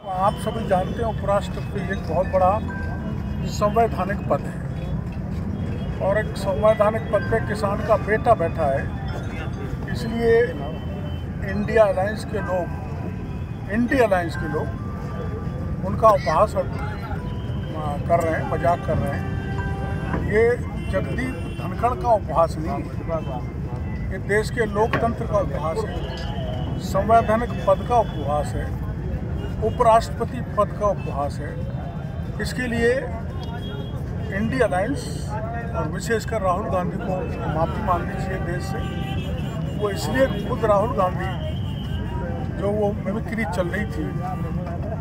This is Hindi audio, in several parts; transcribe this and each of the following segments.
आप सभी जानते हैं उपराष्ट्रपति एक बहुत बड़ा संवैधानिक पद है और एक संवैधानिक पद पे किसान का बेटा बैठा है। इसलिए इंडिया अलायंस के लोग उनका उपहास कर रहे हैं, मजाक कर रहे हैं। ये जगदीप धनखड़ का उपहास नहीं है, ये देश के लोकतंत्र का उपहास है, संवैधानिक पद का उपहास है, उपराष्ट्रपति पद का उपहास है। इसके लिए इंडिया अलायंस और विशेषकर राहुल गांधी को माफ़ी मांगनी चाहिए देश से। वो इसलिए खुद राहुल गांधी जो वो मिमिक्री चल रही थी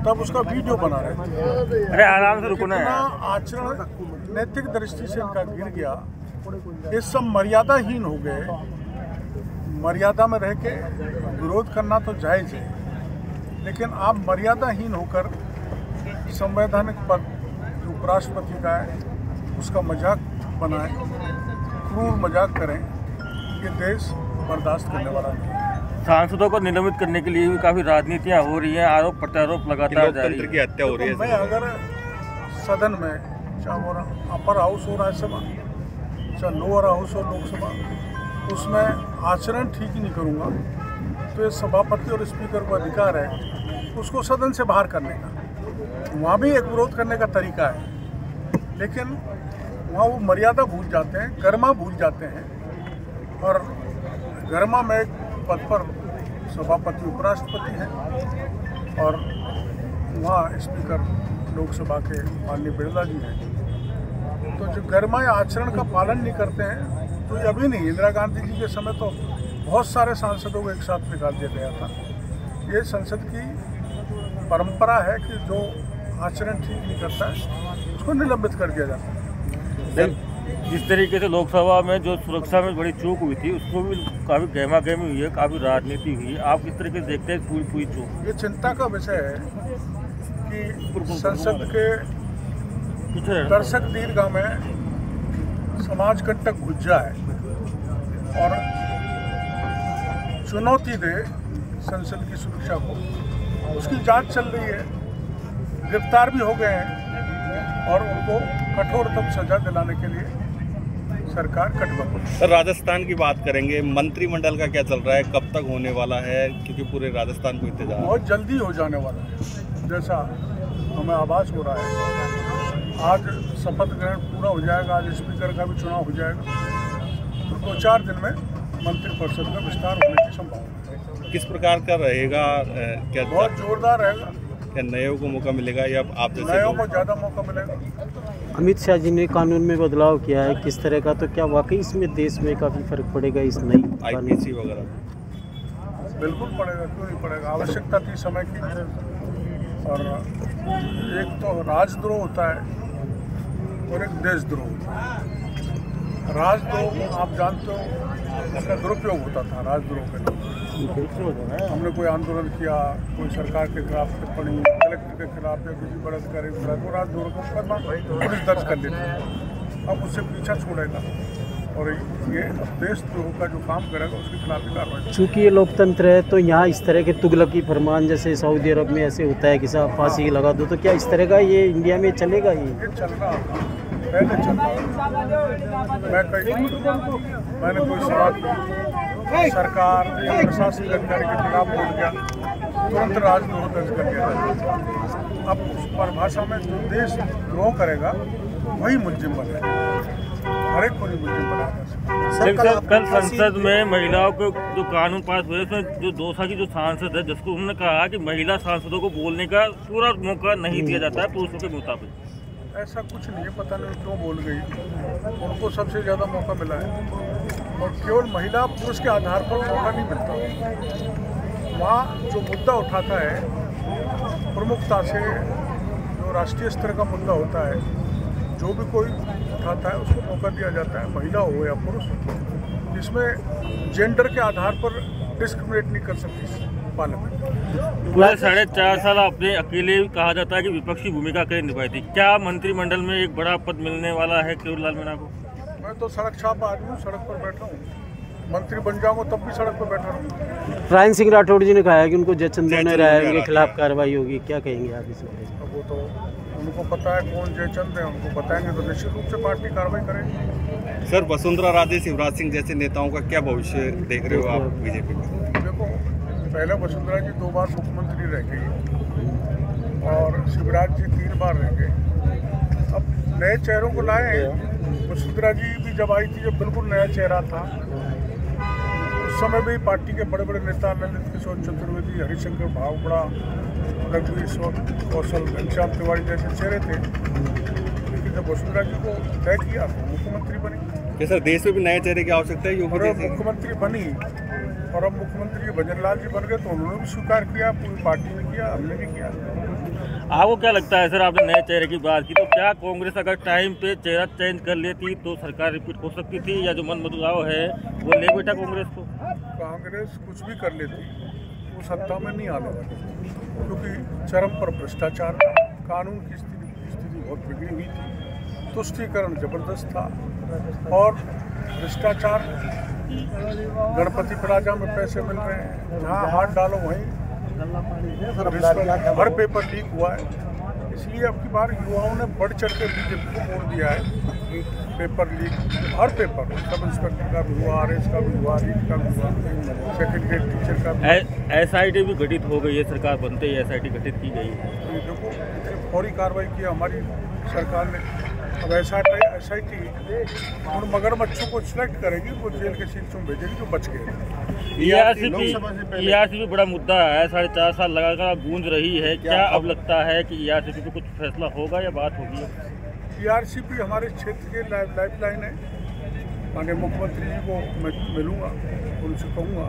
तब उसका वीडियो बना रहे थे। अरे आराम से रुको ना। आचरण नैतिक दृष्टि से इनका गिर गया। ये सब मर्यादाहीन हो गए। मर्यादा में रह के विरोध करना तो जायज़ है, लेकिन आप मर्यादाहीन होकर संवैधानिक पद जो उपराष्ट्रपति का है उसका मजाक बनाएं, क्रूर मजाक करें, ये देश बर्दाश्त करने वाला नहीं है। सांसदों को निलंबित करने के लिए भी काफी राजनीतियां हो रही हैं, आरोप प्रत्यारोप लगातार जारी है। की हत्या हो रही है। मैं अगर सदन में चाहे वो अपर हाउस हो राज्यसभा, चाहे लोअर हाउस हो लोकसभा, उसमें आचरण ठीक ही नहीं करूँगा तो ये सभापति और स्पीकर को अधिकार है उसको सदन से बाहर करने का। वहाँ भी एक विरोध करने का तरीका है, लेकिन वहाँ वो मर्यादा भूल जाते हैं, गरिमा भूल जाते हैं। और गरिमा में एक पद पर सभापति उपराष्ट्रपति हैं और वहाँ स्पीकर लोकसभा के माननीय बिरला जी हैं। तो जो गरिमा या आचरण का पालन नहीं करते हैं, तो अभी नहीं, इंदिरा गांधी जी के समय तो बहुत सारे सांसदों को एक साथ निकाल दिया गया था। ये संसद की परंपरा है कि जो आचरण ठीक नहीं करता है उसको निलंबित कर दिया जाता है। जिस तरीके से लोकसभा में जो सुरक्षा में बड़ी चूक हुई थी उसको भी काफ़ी गहमा गहमी हुई है, काफ़ी राजनीति हुई है। आप किस तरीके से देखते हैं पूरी चूक? ये चिंता का विषय है कि संसद के दर्शक दीर्घा में समाज कंटक घुस जाए और चुनौती दे संसद की सुरक्षा को। उसकी जांच चल रही है, गिरफ्तार भी हो गए हैं और उनको कठोरतम सजा दिलाने के लिए सरकार कटिबद्ध है। राजस्थान की बात करेंगे, मंत्रिमंडल का क्या चल रहा है, कब तक होने वाला है, क्योंकि पूरे राजस्थान को इंतजार बहुत जल्दी हो जाने वाला है, जैसा हमें आभास हो रहा है। आज शपथ ग्रहण पूरा हो जाएगा, आज स्पीकर का भी चुनाव हो जाएगा, तो 2-4 दिन में मंत्रिपरिषद का विस्तार होने की संभावना है। किस प्रकार का रहेगा? क्या बहुत जोरदार रहेगा। क्या नयों को मौका मिलेगा या आप जैसे नयों को ज़्यादा मौका मिलेगा? अमित शाह जी ने कानून में बदलाव किया है, किस तरह का? तो क्या वाकई इसमें देश में काफ़ी फर्क पड़ेगा इस नई IPC वगैरह? बिल्कुल पड़ेगा, क्यों नहीं पड़ेगा। आवश्यकता थी समय की। और एक तो राजद्रोह होता है और एक देशद्रोह होता है। राजद्रोह आप जानते हो उसका दुरुपयोग होता था। राजद्रोह का हमने कोई आंदोलन किया, कोई सरकार के खिलाफ टिप्पणी, कलेक्टर के खिलाफ या किसी बड़े अधिकारी के खिलाफ, वो राजद्रोह का मुकदमा पुलिस दर्ज कर लेती है। अब उससे पीछा छोड़ेगा और ये देशद्रोह का जो काम करेगा उसके खिलाफ ही कार्रवाई। चूँकि ये लोकतंत्र है तो यहाँ इस तरह के तुगलकी फरमान जैसे सऊदी अरब में ऐसे होता है कि साहब फांसी लगा दो, तो क्या इस तरह का ये इंडिया में चलेगा? ये चल रहा पहले चल रहा। मैंने कोई सवाल सरकार या प्रशासनिक अधिकारी के खिलाफ बोल गया, तुरंत राजद्रोह दर्ज कर दिया जाता। अब उस परिभाषा में जो देशद्रोह करेगा वही मुलजिम बनेगा, हर एक को नहीं मुलजिम बनाएगा। कल संसद में महिलाओं के जो कानून पास हुए उसमें जो दोसा की जो सांसद है, जिसको उन्होंने कहा कि महिला सांसदों को बोलने का पूरा मौका नहीं दिया जाता है पुरुषों के मुताबिक। ऐसा कुछ नहीं है, पता नहीं क्यों बोल गई। उनको सबसे ज़्यादा मौका मिला है और केवल महिला पुरुष के आधार पर मौका नहीं मिलता। वहाँ जो मुद्दा उठाता है प्रमुखता से, जो राष्ट्रीय स्तर का मुद्दा होता है, जो भी कोई उठाता है उसको मौका दिया जाता है, महिला हो या पुरुष। इसमें जेंडर के आधार पर डिस्क्रिमिनेट नहीं कर सकती पार्लियामेंट। पूरे 4.5 साल आपने अकेले कहा जाता है कि विपक्षी भूमिका कैसे निभाई थी। क्या मंत्रिमंडल में एक बड़ा पद मिलने वाला है केवल लाल मीणा को? मैं तो सड़क छाप आदमी हूँ, सड़क पर बैठा हूँ। मंत्री बन जाऊंगा तब भी सड़क पर बैठा रहूँगा। रायन सिंह राठौड़ जी ने कहा है कि उनको जयचंद ने राय के खिलाफ कार्रवाई होगी, क्या कहेंगे आप इस बारे में? अब वो तो उनको पता है कौन जयचंद है, उनको बताएंगे तो निश्चित रूप से पार्टी कार्रवाई करेगी। सर, वसुंधरा राजे, शिवराज सिंह जैसे नेताओं का क्या भविष्य देख रहे हो आप बीजेपी में? देखो, पहले वसुंधरा जी 2 बार मुख्यमंत्री रह गई और शिवराज जी 3 बार रह गए। अब नए चेहरों को लाए हैं। वसुंधरा जी भी जब आई थी, जब बिल्कुल नया चेहरा था, उस समय भी पार्टी के बड़े बड़े नेता ललित किशोर चतुर्वेदी, हरिशंकर भावड़ा, रघुवीर कौशल, घनश्याम तिवारी जैसे चेहरे थे। लेकिन जब वसुंधरा जी को तय किया तो मुख्यमंत्री बनी। क्या सर, देश में भी नए चेहरे की आवश्यकता है? योगी जैसे मुख्यमंत्री बनी और अब मुख्यमंत्री भजन लाल जी बन गए तो उन्होंने भी स्वीकार किया, पूरी पार्टी ने किया, हमने भी किया। आपको क्या लगता है सर, आपने नए चेहरे की बात की, तो क्या कांग्रेस अगर टाइम पे चेहरा चेंज कर लेती तो सरकार रिपीट हो सकती थी, या जो मन बदलाव है वो ले बैठा कांग्रेस को? कांग्रेस कुछ भी कर लेती, वो सत्ता में नहीं आने वाली, क्योंकि चरम पर भ्रष्टाचार, कानून की स्थिति बहुत बिगड़ी हुई थी, तुष्टीकरण जबरदस्त था और भ्रष्टाचार, गणपति प्लाजा में पैसे मिल रहे हैं, जहाँ हाथ डालो वहीं हर पेपर लीक हुआ है। इसलिए अब की बार युवाओं ने बढ़ चढ़ के बीजेपी को वोट दिया है। पेपर लीक, हर पेपर, सब इंस्पेक्टर का भी हुआ, RS का भी हुआ, रीट का भी हुआ, सेकेंड ग्रेड टीचर का भी। SIT भी गठित हो गई है, सरकार बनते ही SIT गठित की गई है। ये देखो, इतनी फौरी कार्रवाई की हमारी सरकार ने। अब SIT उन मगरमच्छों को सिलेक्ट करेगी, वो जेल के शीर्षों में भेजेगी जो बच गए। ERCP भी बड़ा मुद्दा है, 4.5 साल लगातार गूंज रही है। क्या अब लगता है कि ERCP पे कुछ फैसला होगा या बात होगी? ERCP हमारे क्षेत्र के लाइफलाइन है। माननीय मुख्यमंत्री जी को मैं मिलूंगा, उनसे कहूँगा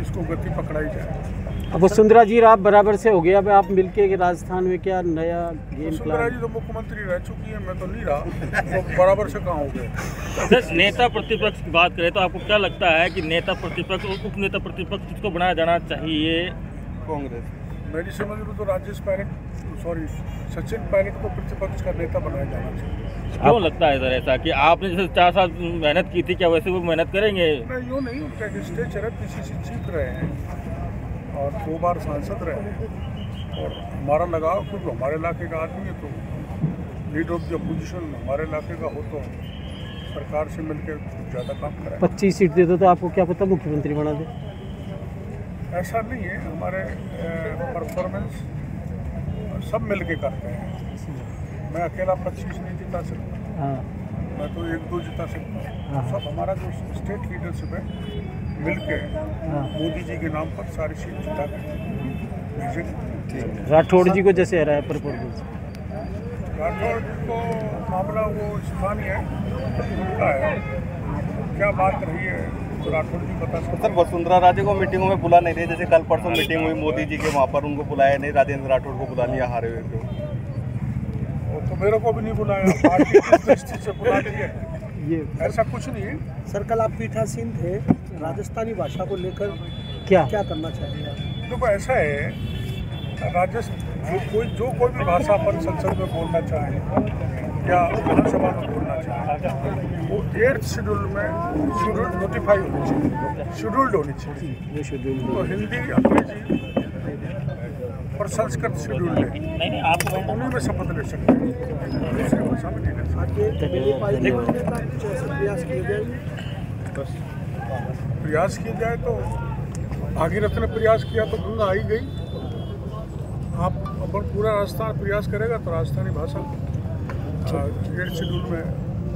इसको गति पकड़ाई जाए। अब वसुंधरा जी आप बराबर से हो गया, अब आप मिलके के राजस्थान में क्या नया गेम वसुंधरा प्लान? जी तो मुख्यमंत्री रह चुकी है, मैं तो नहीं रहा, तो बराबर से कहाँ हो गए? सर, नेता प्रतिपक्ष की बात करें तो आपको क्या लगता है कि नेता प्रतिपक्ष और उप नेता प्रतिपक्ष किसको बनाया जाना चाहिए? कांग्रेस मेरी समझ में तो सचिन पायलट को प्रतिपक्ष का नेता बनाया जाना चाहिए। क्यों लगता है सर ऐसा कि आपने जैसे 4 साल मेहनत की थी, क्या वैसे वो मेहनत करेंगे? नहीं, यूँ नहीं, उनका स्टेचर है, PCC चीफ रहे हैं और 2 बार सांसद रहे हैं और हमारा लगाव, क्योंकि हमारे इलाके का आदमी है, तो लीडर ऑफ द अपोजिशन हमारे इलाके का हो तो सरकार से मिलकर ज़्यादा काम कराए। 25 सीट दे दो तो आपको क्या पता मुख्यमंत्री बना दे? ऐसा नहीं है, हमारे परफॉर्मेंस सब मिल के करते हैं। मैं अकेला 25 नहीं जिता सकता, हाँ, मैं तो 1-2 जिता सकता हूँ। हाँ। सब हमारा जो स्टेट लीडरशिप है मिल के हाँ। मोदी जी के नाम पर सारी सीट जिता के भेजेंगे। राठौड़ जी को जैसे हराया परफॉर्मेंस? राठौड़ जी को मामला वो स्थानीय है, उनका है, क्या बात रही है तो राठौड़ जी बता सकते। सर, वसुंधरा राजे को मीटिंगों में बुला नहीं रहे, जैसे कल परसों मीटिंग हुई मोदी जी के, वहाँ पर उनको बुलाया नहीं, राजेंद्र राठौड़ को बुला लिया हारे हुए को। वो तो मेरे को भी नहीं बुलाया, पार्टी की दृष्टि से बुला लिया, ये ऐसा कुछ नहीं है। सर, कल आप पीठासीन थे, राजस्थानी भाषा को लेकर क्या करना चाहिए? देखो, ऐसा है, जो कोई भी भाषा अपन संसद में बोलना चाहे या विधानसभा में बोलना चाहे, वो 8th शेड्यूल में नोटिफाई होनी चाहिए, शेड्यूल्ड होनी चाहिए। ये शेड्यूल तो हिंदी, अंग्रेजी और संस्कृत शेड्यूल है, उन्हीं में शपथ ले सकते हैं, दूसरी भाषा में नहीं ले सकते। प्रयास किया जाए तो भागीरथ ने प्रयास किया तो गंगा आई गई। आप अपन पूरा राजस्थान प्रयास करेगा तो राजस्थानी भाषा 8th शेड्यूल में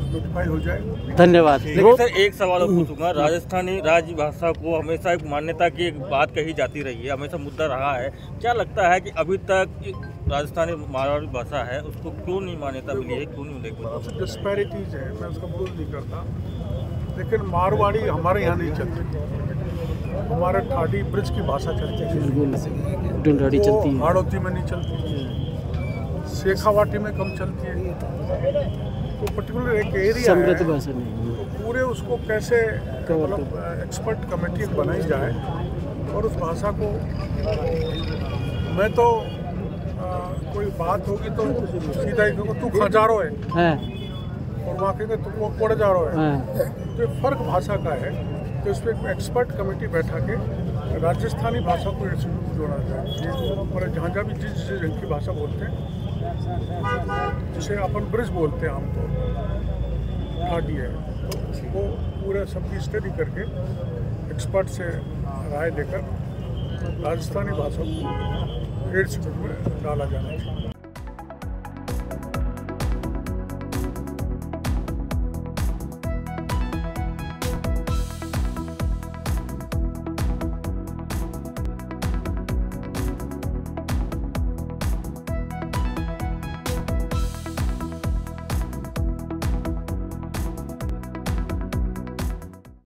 नोटिफाई हो जाए। धन्यवाद। लेकिन सर, एक सवाल और पूछूंगा, राजस्थानी राजभाषा को हमेशा एक मान्यता की एक बात कही जाती रही है, हमेशा मुद्दा रहा है। क्या लगता है कि अभी तक राजस्थानी मारवाड़ी भाषा है उसको क्यों नहीं मान्यता मिली है, क्यों नहीं देखते? डिस्पैरिटीज है, मैं उसका विरोध नहीं करता, लेकिन मारवाड़ी हमारे यहाँ नहीं चलती, हमारे ठाडी ब्रिज की भाषा चलती है, डुंडाड़ी चलती है, हाड़ौती में नहीं चलती, शेखावाटी में कम चलती है, तो पर्टिकुलर एक एरिया समृद्ध है, भाषा नहीं। तो पूरे उसको कैसे मतलब एक्सपर्ट कमेटी बनाई जाए और उस भाषा को, मैं तो कोई बात होगी तो सीधा ही कहूँगा तू खजारो है, और वहाँ कहेंगे तुम वो कोड़ जा रहा है। तो फर्क भाषा का है, तो इस पर एक एक्सपर्ट कमेटी बैठा के राजस्थानी भाषा को एड शेड्यूल में जोड़ा जाए। और जहाँ जहाँ भी जिस की भाषा बोलते हैं, जिसे अपन ब्रिज बोलते हैं आमतौर पर, ठाडी है, तो वो पूरा सबकी स्टडी करके एक्सपर्ट से राय लेकर राजस्थानी भाषा को एड शेड्यूल में डाला जाना चाहिए।